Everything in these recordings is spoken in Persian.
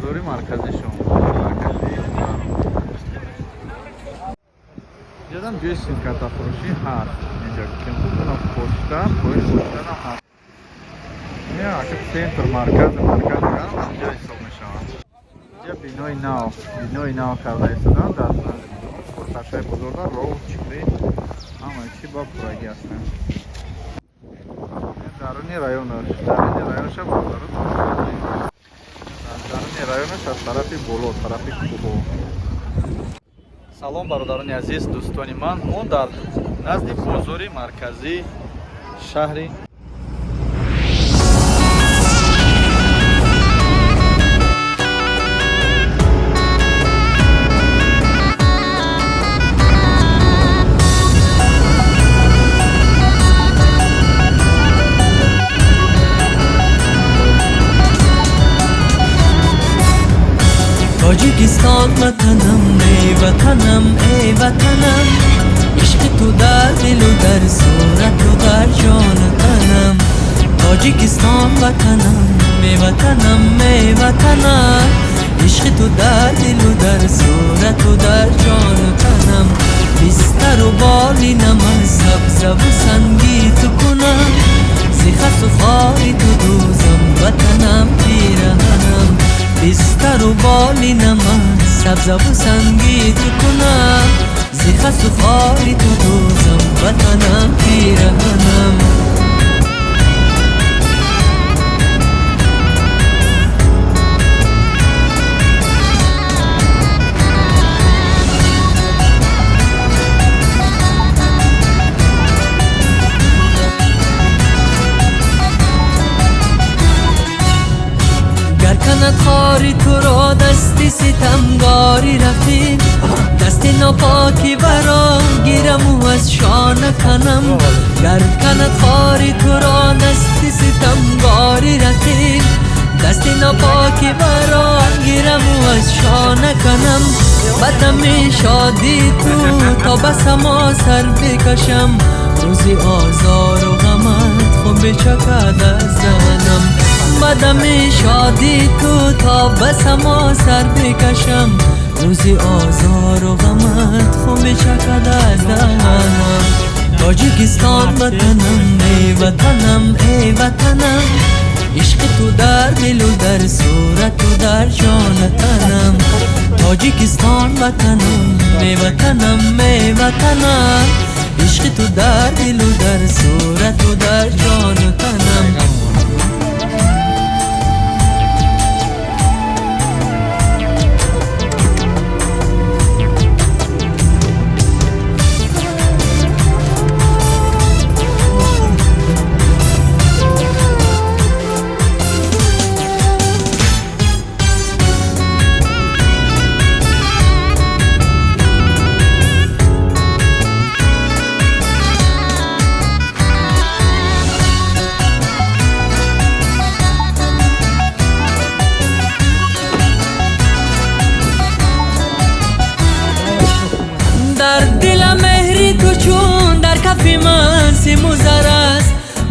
بازاری مرکزی شما مرکزی جدم جوی سینکتا فروشی هست اینجا که خودتون پوشتر هم هست اینجا که سنتر مرکز هم اینجا حساب میشوند اینجا بینوی نو کرده ایستادن در پرتشای بزرگتر رو چکلی همه چی با پورگی هستن درونی رایونش هم بازارو درونی رایونش از طرفی боло طرفی کوه. салом бародарони азиз дӯстони ман мо дар назди бозори марказӣ шаҳри توجیکستان وطنم ای وطنم ای وطنم عشق تو در دل و در صورت و در جان تنم توجیکستان وطنم ای وطنم ای وطنم عشق تو در دل و در صورت و در جان تنم بستر و بالینم از سبز و سنگی تو کنم زخس و خاری تو دوزم وطنم پیرهنم بستر و بالینم سبز و سنگی تو کنم زخس و خاری تو دوزم وطنم پیرهنم خاری تو را دستی ستمگاری رفیق دستی ناپاکی برا گیرم و از شانه کنم گر کند خاری تو را دستی ستمگاری رفیق دستی ناپاکی برا گیرم و از شانه کنم بدم شادی تو تا بس ما سر بکشم روزی آزار و غمت خون بچکد از دهنم بدم شادی تو تا بس ما سر بکشم روزی آزار و غمت خون بچکد از دهنم توجیکستان وطنم ای وطنم ای وطنم عشق تو در دل و در صورت و در جان تنم توجیکستان وطنم ای وطنم ای وطنم عشق تو در دل و در صورت و در جان تنم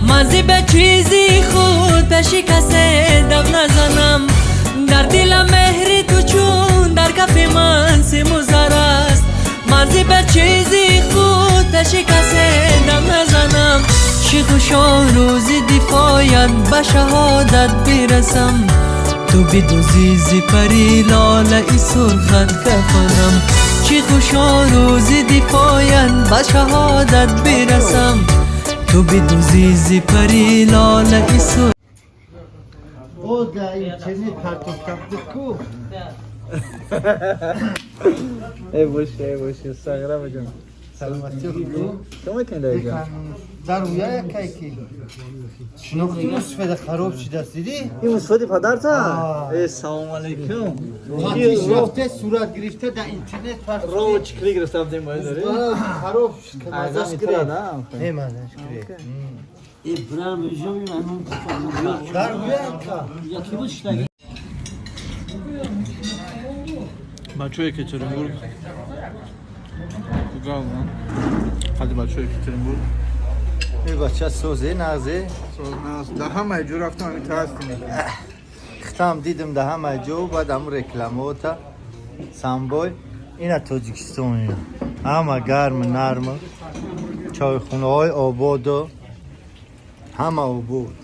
مازی به چیزی خود به شکست دم نزنم در دل مهری تو چون در کف من سیموزر است مازی به چیزی خود به شکست دم نزنم چی خوشان روزی دفاعیت به شهادت برسم تو بدوزی زی پری لاله ای سرخت کفنم چی خوشان روزی دفاعیت به شهادت برسم تو بدوزی زی پری لاله ای سر او در اینترنت پرتون کفته کو ای باشه ساگرا بجان سلامتی رو شما کنده جان در رویا یکی کی شناختی مصفده خراب شده است دیدی؟ این مصفده پدرتا؟ ای سلام علیکم پیش رفته صورت گرفته در اینترنت پرتون رو چکلی گرفته بودیم باید داری؟ خراب شد که مزاش گرفت نه مزاش گرفت İbrahim Hocam ben در رویا yaki bu işte. بچه یکترینبورگ کجا بودن؟ خیلی بچه یکترینبورگ این بچه سوزه نازه در همه جور رفتم همین تا هستیم رفتم دیدم ده همه جو بعد هم رکلاموتا سمبل اینا توجیکستان همه گرم نرم چای خونه های آباد و همه آباد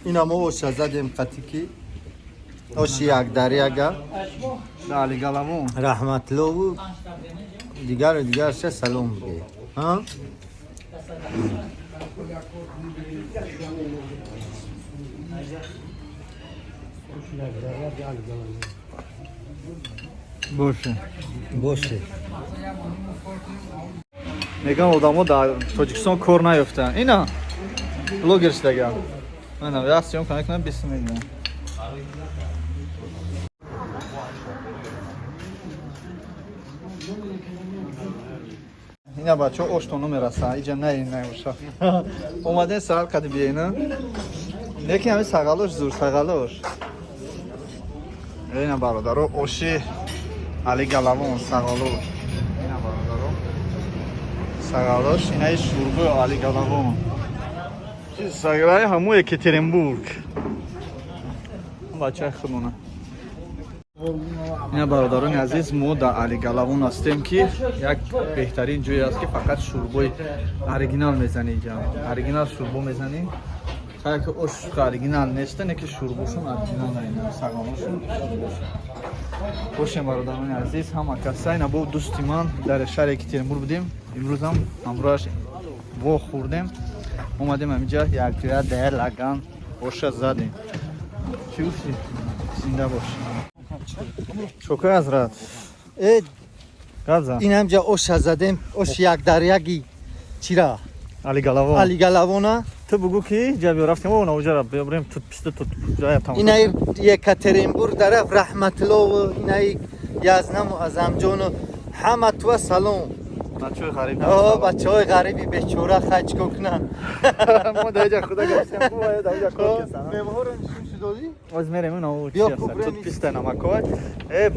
اینا ما اوشا زدیم قطیکی اوشی یک دریاگه علی گلمون رحمت الله و دیگر چه سلام بگه ها باشه میگن آدم‌ها در تاجیکستان کار نیفتن اینا بلوگرش دیگه من راستیم کنم 20 میلیون اینا بچه ها اشتونو میرسن اینجا نه این نمیشه اومده سرال قدی بیاینا لیکن همین سقالوش زور سقالوش اینا برادرو اوشی علی گلمون سقالوش اینا برادرو سقالوش اینا شوربه علی گلمون سقالای همو یکترینبورگ بچه خودمونه اینا برادران عزیز ما در علی گلمون هستیم که یک بهترین جایی است که فقط شوربه اوریجینال میزنی اینجا اوریجینال شوربه میزنی تا که اش اوریجینال نیست نه که شوربهشون اوریجینال نه سگانشون خوشم برادران عزیز هم کسایی نه با دوستی من در شهر یکترینبورگ بودیم امروز هم همراهش وا خوردیم اومدیم اینجا یک جای ده لگن خوش زدیم چی گفتی زنده باش شکر حضرت این همجا اوش زدیم اوش یک دریاگی چیرا علی گلمون علی گلمونه تو بگو که جا رفتیم و اونجا را بریم تو پیست تو جای تمام اینا یکترینبورگ طرف رحمت الله و اینا یزنم و ازمجان و همه تو سلام بچه‌های غریب بچه‌های غریبی بیچاره خرج کنن ما در خدا گفتیم خوبه در اینجا کار کردن مهمور نشون دادی از میریم اون بیا تو کوبره پیست نمکای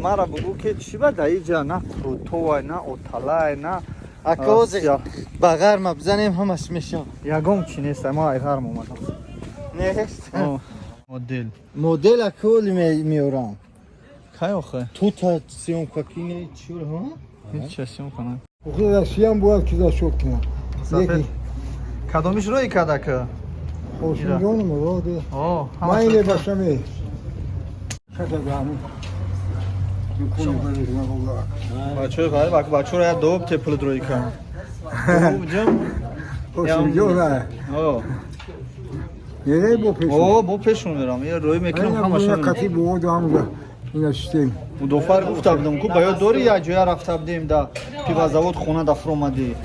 مرا بگو که چی بعد اینجا نه تو نه اوتالای نه اکاوز بغیر ما بزنیم همش میشه یگم چی نیست ما غرم اومدم نیست مدل مدل اکول میورم کی آخه تو تا سیون کاکینه چور ها هیچ چیزی میکنم خود سیام بود که داشت کنم سفید کدومش روی کده که خوشم جانم مراده آه من اینه باشمی خدا دامون بچه غریب بچه رو یاد دوب تپل دروی کن خوشم جانم یه با پیشون با پیشون میرم یه روی میکنم اینا همشون بوده کتی بود همونجا اینا شتیم و دوفر گفته بودم که باید دوری یا جویا رفته بودیم دا پیوا زود خونه دفر اومدی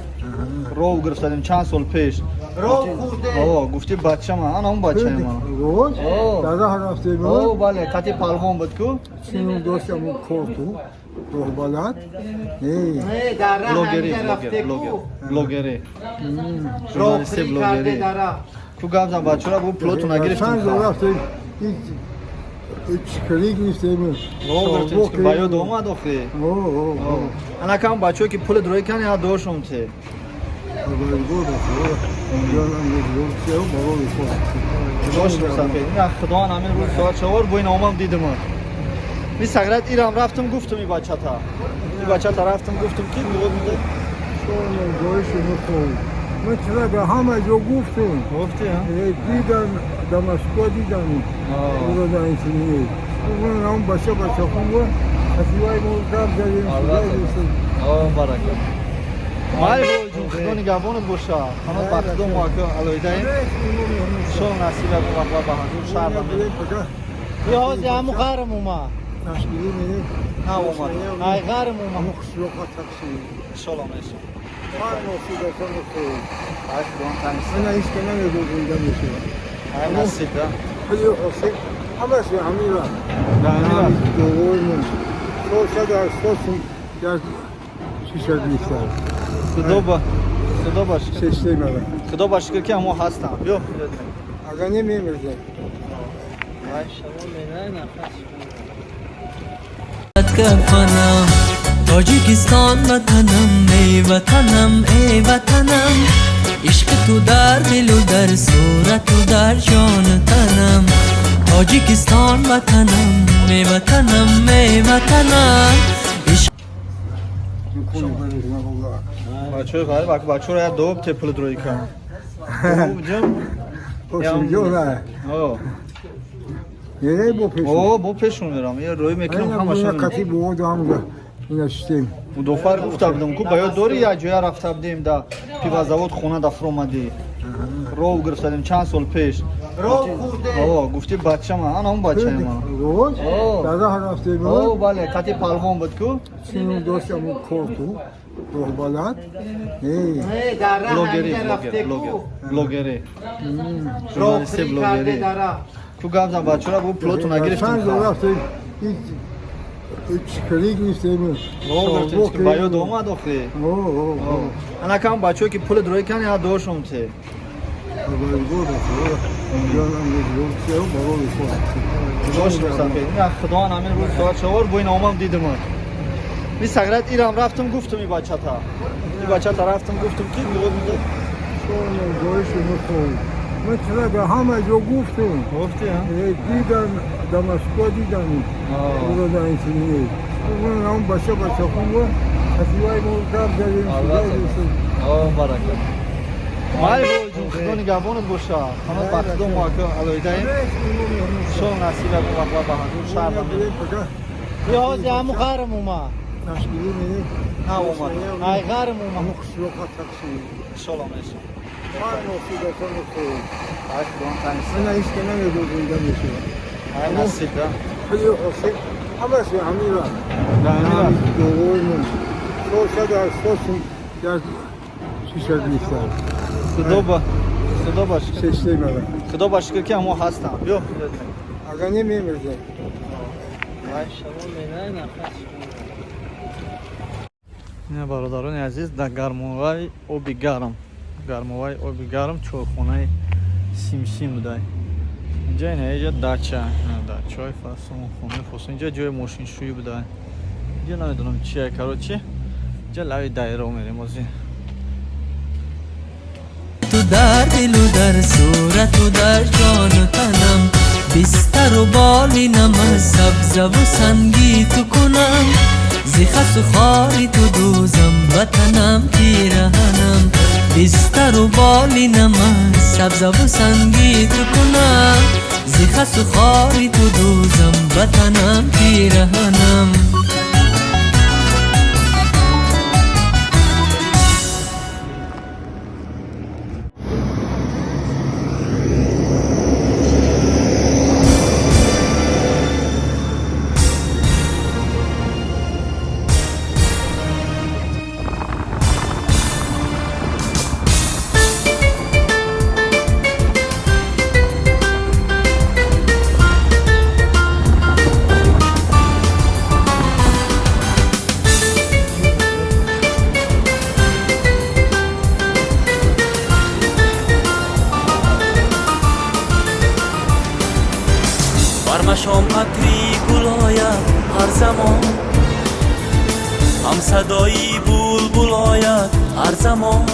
رو گرفتیم چند سال پیش رو خورده گفتی بچه من اون بچه من روز دادا ها رفته بود بله کتی پلوان بود که سینو دوستم کورتو روح بالات نه در راه بلوگری همجا رفته کو بلوگری رو فری کرده در راه کو گفتم بچه را بود پلوتو نگرفتیم چند رو رفته هیچ کلیک نیسته بود گفتیم که باید اومد آخه انا کام بچه‌ای که پول دروی کنه یا دوشم ته باش سفید این خدا نامه روز ساعت 4 بوین اومم دیدم می سگرت ایران رفتم گفتم این بچه تا رفتم گفتم که میگه میده من چرا به همه جا گفتم گفتی ها دیدم دمشق دیدم اون رو این چنینه اون هم بچه خوبه خطیوهای مرکب داریم برکت مال بود خدا نگهبان باشه همه بخدم واقعا الویده شو نصیب بود و بهادر شهر یه هازی همو غرم اومد تشکیلی میره نه اومد ای غرم اومد خشلوقا تقسیم انشالله میشه من نصیب کنم خیلی ای خدا تنیس من ایش که نمیدونم میشه ای نصیب خیلی حسین همه سی همیرا ده دوور من شد از توسون در شیشت نیستن خدا باش سیسته مگه خدا باش که همو هستم بیا اگر نمیمرده کفنم تاجیکستان وطنم ای وطنم ای وطنم عشق تو در دل و در صورت و در جان تنم Точикистон ватанам, меватанам, меватанам. میکنه برای الله بچه غریب بچه رو یاد دوب تپل دروی کنم جم خوشم جوره آه یه با پیش او با پیشون میرم یه روی میکنم همه اینا شون کتی بود همونجا اینا شتیم و دوفر گفته بودم که باید دوری یا جویا رفته بودیم دا پیوا زود خونه دا فرومدی رو گرفتیم چند سال پیش آه گفتی بچه من اون بچه من روز دادا رفتیم او بله کتی پالوان بود کو سینو دوستم کورتو روح بالات بلوگری ژورنالیست بلوگری کو گفتم بچه را بو پلوتو نگرفتم چند رفتیم هیچ کلیک نیستیم گفتیم که باید اومد آخری انا کام بچه که پول دروی کنی یا دوشم تی دوش بسافید نه خدا نامین روز ساعت 4 بوین اومم دیدم می سگرت ایرام رفتم گفتم این بچه تا رفتم گفتم کی میگه میگه من چرا به همه جا گفتم گفتی ها دیدم دمشق دیدم برو در این سنیه من هم بچه خونگو کسیوهای مرکب داریم آه برکت مای بوجون خدا نگهبانت باشه همه بخدم واقع علایده ایم شو نصیبه بوقع بهانون شهر بمید یه همو غرم اومد تشکیلی میدیم نه اومد ای غرم اومد خشلوقت تقسیم انشالله میشه من نصیبه کنم خود باید دوان تنیسی من ایست که نمیدونده میشه ای نصیب ده خیلی خواستیم همه سی همین را به همین رفت دوغوی من شد از خواستم در شیشت نیستم خدا باش سشتی مگه خدا باش که همو هستم بیا اگر نمیمیرده نه برادران عزیز در گرموهای آبی گرم چوخونه سیم بوده اینجا اینجا دچه های فاسون خونه فاسون اینجا جای ماشین شویی بوده اینجا نمیدونم چیه کراچی اینجا لای دایره میریم بازی تو در دل و در صورت و در جان و تنم بستر و بالینم از سبز و سنگی تو کنم زی خس و خاری تو دوزم وطنم پیرهنم بستر و بالینم از سبز و سنگی تو کنم زی خس و خاری تو دوزم وطنم پیرهنم برمشام عطری گلاید هر زمان هم صدایی بلبل آید هر زمان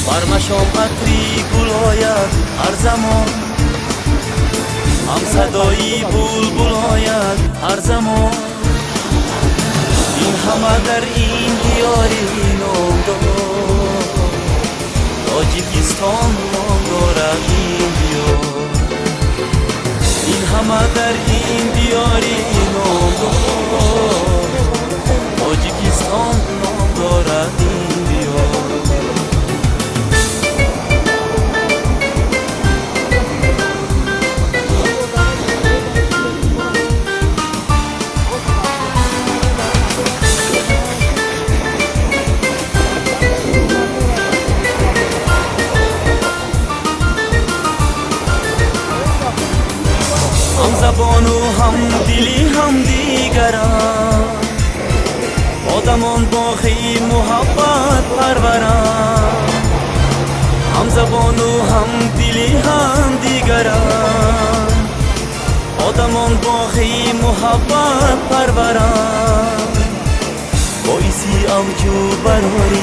برمشام عطری گلاید هر زمان هم صدایی بلبل آید هر زمان این همه در این دیاری نامدار تاجیکستان نام دارد این دیار این همه در این دیاری نام دارد تاجیکستان نام دارد این دیار هم زبان و هم دلی هم دیگران آدمان باقی محبت پروران هم زبان و هم دلی هم دیگران آدمان باقی محبت پروران باعثی اوجو براری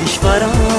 کشوران